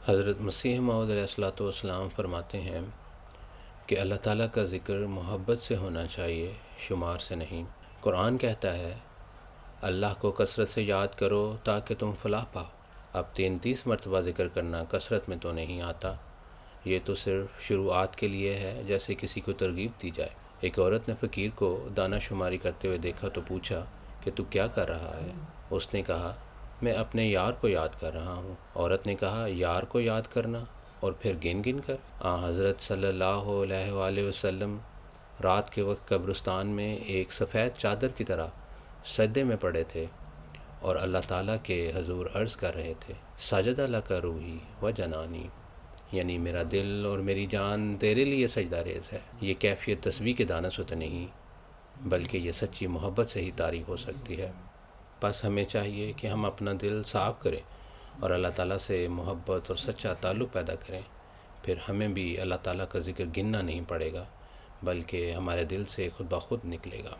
حضرت مسیح موعود علیہ الصلوۃ والسلام فرماتے ہیں کہ اللہ تعالیٰ کا ذکر محبت سے ہونا چاہیے، شمار سے نہیں۔ قرآن کہتا ہے اللہ کو کثرت سے یاد کرو تاکہ تم فلاح پاؤ۔ اب 33 مرتبہ ذکر کرنا کثرت میں تو نہیں آتا، یہ تو صرف شروعات کے لیے ہے، جیسے کسی کو ترغیب دی جائے۔ ایک عورت نے فقیر کو دانہ شماری کرتے ہوئے دیکھا تو پوچھا کہ تو کیا کر رہا ہے؟ اس نے کہا میں اپنے یار کو یاد کر رہا ہوں۔ عورت نے کہا یار کو یاد کرنا اور پھر گن گن کر؟ حضرت صلی اللہ علیہ وآلہ وسلم رات کے وقت قبرستان میں ایک سفید چادر کی طرح سجدے میں پڑے تھے اور اللہ تعالیٰ کے حضور عرض کر رہے تھے سجدہ لک روحی و جنانی، یعنی میرا دل اور میری جان تیرے لیے سجدہ ریز ہے۔ یہ کیفیت تسبیح کے دانہ سے نہیں بلکہ یہ سچی محبت سے ہی طاری ہو سکتی ہے۔ بس ہمیں چاہیے کہ ہم اپنا دل صاف کریں اور اللہ تعالیٰ سے محبت اور سچا تعلق پیدا کریں، پھر ہمیں بھی اللہ تعالیٰ کا ذکر گننا نہیں پڑے گا بلکہ ہمارے دل سے خود بخود نکلے گا۔